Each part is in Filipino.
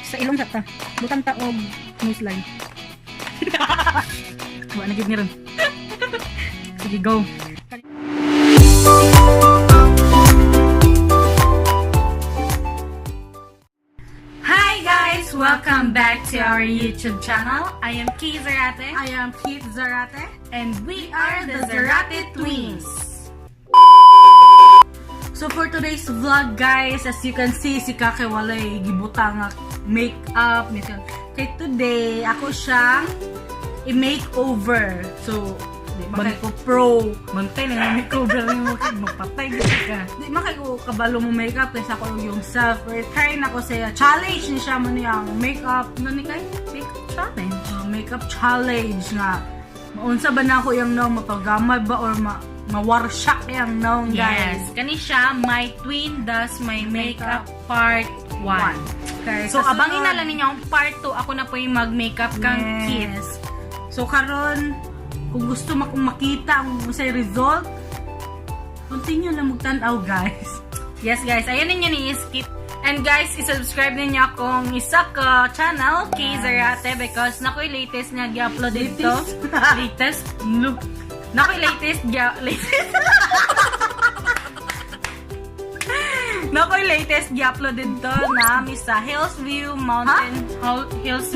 Sa ilong ta. Butang taog nose line. Wa na gid ni ron. Sige, go. Hi guys, welcome back to our YouTube channel. I am Kaye Zarate. I am Kaye Zarate. And we are the Zarate Twins. So for today's vlog guys, as you can see, si Kake walay gibutang makeup. Kay today, ako siyang i-makeover. So, di makay ko pro. Bantay na yung makeover mo. Magpatay gito ka. Di makay ko kabalo mo makeup kasi ako yung self. Try na ko siya. Challenge ni siya mo niyang makeup. Ano ni kay? Makeup challenge. Makeup challenge nga. Maunsa ba na ako yung naong mapagamay ba or mawarsyak yung naong guys? Yes. Kani siya, my twin does my makeup part 1. Okay, So, abangin na lang ninyo ang part 2. Ako na po yung mag-makeup kang kit. So, karon kung gusto makita ang sa result, continue lang magtanaw guys. Yes guys, ayan ninyo ni skip. And guys, isubscribe ninyo akong isa ka channel, Kaye Zarate, because nako'y latest niya gi-upload dito. Latest? Look. Nako'y latest Nako'y latest gi-upload dito na sa Hills View Mountain Hills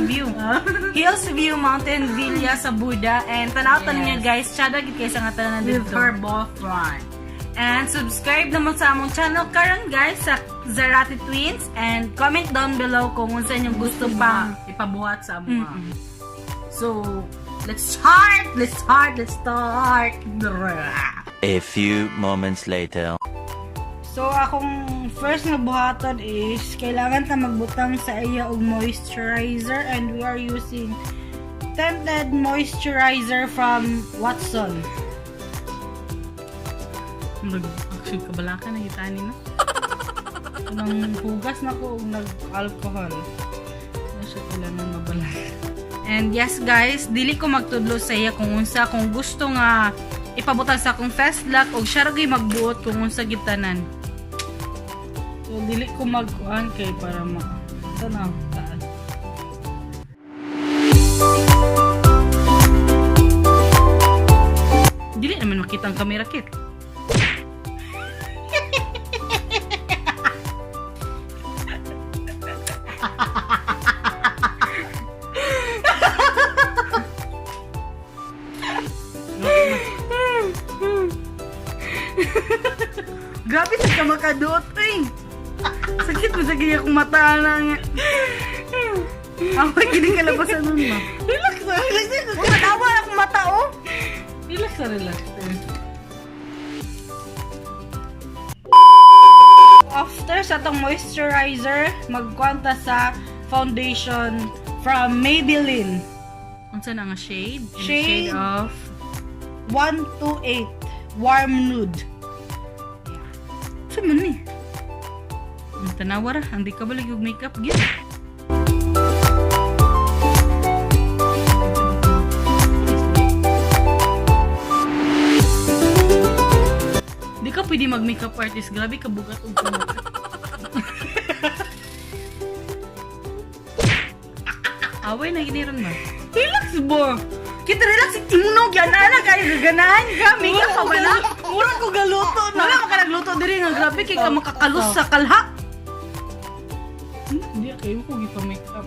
View Mountain Villa sa Buda. And tanaw-tan niya guys, tsada gid kay sa nga tanan dito. With her boyfriend. And subscribe naman sa among channel karon guys sa Zarate Twins, and comment down below kung unsa inyong gusto pang ipabuhat sa among. So, let's start. A few moments later. So, akong first nga buhaton is kailangan ta magbutang sa iya og moisturizer, and we are using tinted moisturizer from Watson. Actually, kabalaka na hitani na. Nang hugas na ko og nag-alcohol. Na siya kailangan mabalak. And yes guys, dili ko magtudlo sa iya kung unsa, kung gusto nga ipabutang sa akong fast lock og siya ra gyud magbuot kung unsa gyud tanan. So, dili ko mag-kuhan kay para ito na, taas. Dili naman makita ang camera kit. Grabe sa ka makaduot, eh. Sakit mo sa kanya kung mata na nga. Ako kining kalabasan nun ma. Relax na. Kung matawa na kung mata, oh. Relax. After sa tong moisturizer, magkwanta sa foundation from Maybelline. Unsa na nga shade? Shade of 128 Warm Nude. Saan man ni? Ang tanawa ra, hindi ka balig yung makeup gyud. Di ka pwede mag-makeup artist, grabe ka bugat og kumot. Away na giniron mo. Relax bo. Kita relax imunog yan ana kay gaganahan ka makeup pa ba na? Mura ko galuto na. Wala ka nagluto diri nga grabe kay ka makakalus sa kalha. Hindi kayo ko gipa makeup.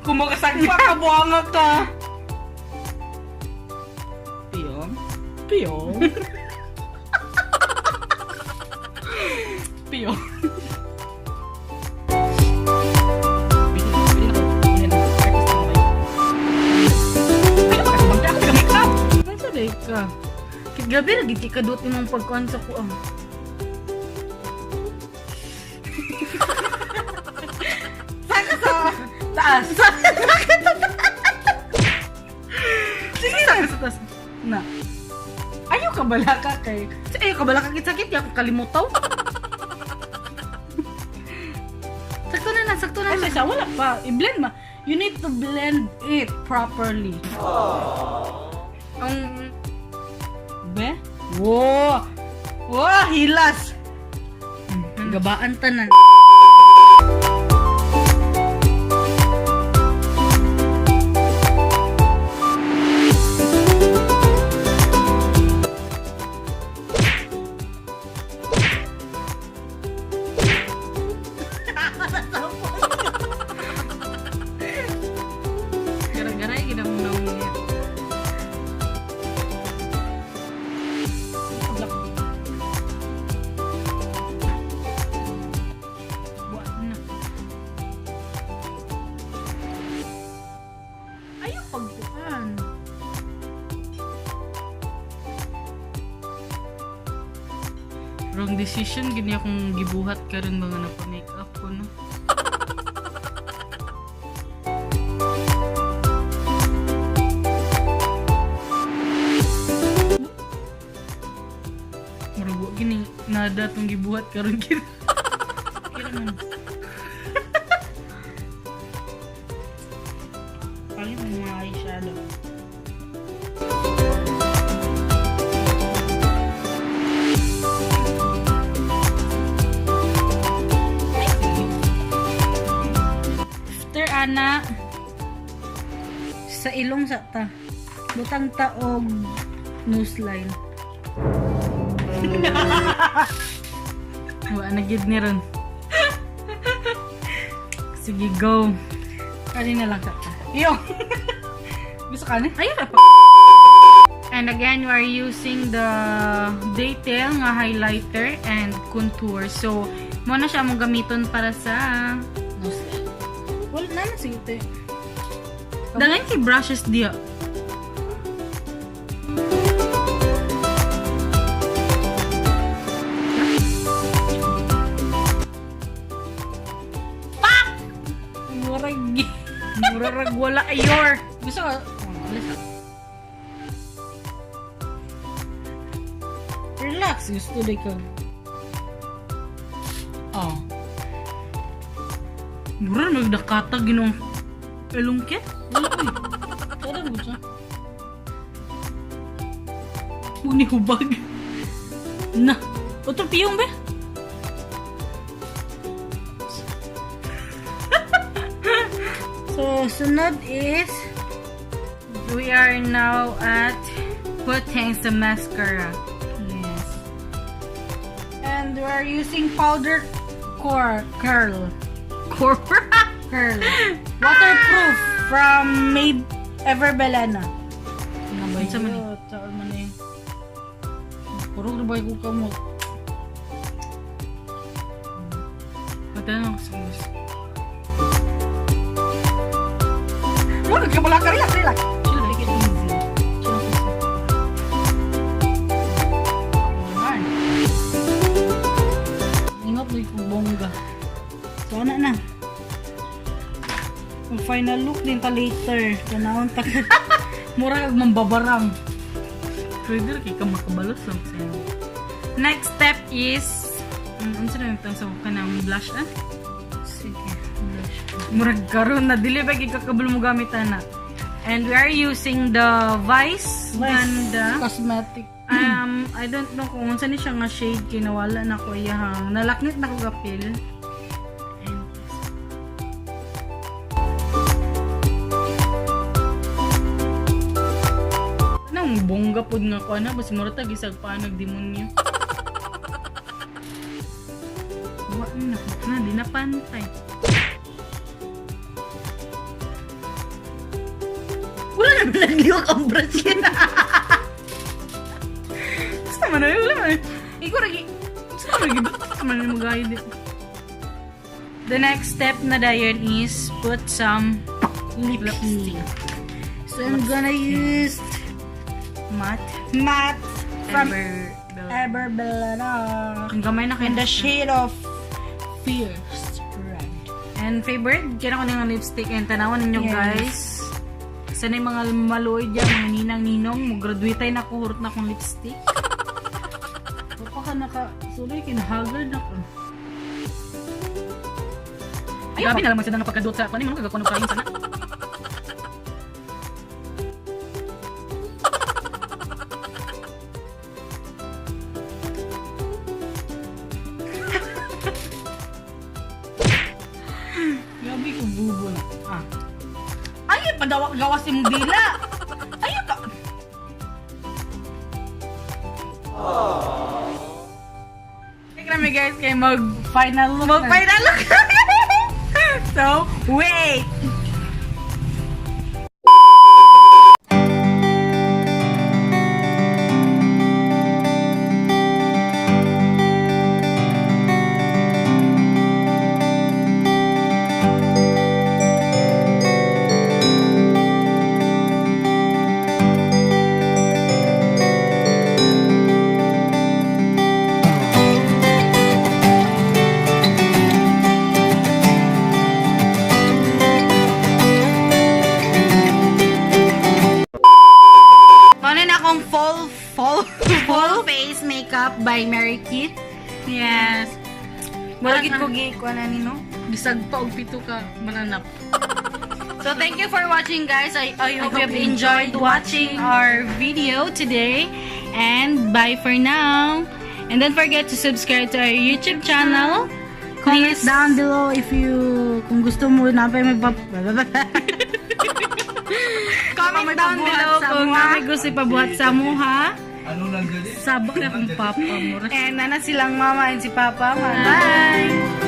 Kung makasagpa ka buanga ka. Piyong. Piyong. Ka. Gabi lagi ti kadot imong pagkuan sa kuang. Saka sa taas. Sige sa taas. Na. Ayaw ka balaka kay. Ayaw ka balaka sakit ya ko kalimutaw. Sakto na. Ay, wala pa. I-blend ma. You need to blend it properly. Be? Wow! Wow, hilas! Gabaan tanan. Gara-gara yung ginamang niya. Buat na. Ayaw pagbukan. Wrong decision, gini akong gibuhat karon mga napa-makeup ko, no? Marago, gini, nada tong gibuhat karon gini. Kira man. Paling mga eyeshadow. After ana sa ilong sa ta. Butang taog nose line. Wa na gid ni ron. Sige, go. Kali na lang sa ta. Yo. Gusto ka na? Ayun na pa. And again, we are using the detail nga highlighter and contour. So, mo na siya mong gamiton para sa Nose line. Wala na sige te. dangan kay brushes dia. Murag. Murarag wala ayor. Gusto ko. Relax. Gusto day ko. Oh. Mura magdakata ginong elungkit. Wala ko eh. Kada mo siya. Uni hubag. Na, otro piyong ba? So, sunod is We are now at putting some mascara. yes. And we are using powder curl. Curl. Waterproof from Made Everbelena. Nabay sa man. Saan man eh. Puro nabay ko kamot. Pagtanong ko sa gusto. Wala ka pala ka. Relax. Chill, take it easy. Chill ako sa. Ayan. Ingat mo yung bongga. So, ano na. Ang final look din ta later. Kanahon ta. Mura kag mambabarang. Pwede kay ka makabalos lang sa'yo. Next step is ano sila yung sa kanang blush ah? Sige. Blush. Murag karon na dili ba gikakabul mo gamit ana. And we are using the Vice Ganda. Cosmetic. I don't know kung unsa ni siya nga shade kinawala na ko iyang nalaknit na ko gapil. And nang bongga pod nga ko ana basta mura tag isag pa nagdemonyo. Wa na di na pantay. Wala na nagliwak ang brush yan. Sa man na wala man. Iko lagi. Sa man lagi sa man mo gaya dito. The next step na dayon is put some lipstick. So I'm gonna use matte from Everbelena. Ang gamay na kayo. In the shade of Fierce Red. And favorite, kaya ko na yung lipstick. And tanawan ninyo Yes. guys. Sanay mga maluoy dyan, mga ninang-ninong. Mag-graduate na ako, hurot na akong lipstick. Baka ka naka-suloy, Kinahagad ako. Ay, Gabi na lang sila nga pagkadot sa ako. Ano yung mga gagawin ng kain sana? padawa-gawas yung dila. Ayaw ka. Kami guys, kayo mag-final look. Mag-final look. So, wait. Full face makeup by Mary Kit. Yes. Maragit ko ko na ni no. Bisag pa og pito ka mananap. So thank you for watching guys. I hope you've enjoyed watching our video today. And bye for now. And don't forget to subscribe to our YouTube channel. Comment down below if you kung gusto mo na pa may Comment down below kung may gusto ipabuhat sa muha. Sabak na kung papa mo. And nana silang mama and si papa. Bye!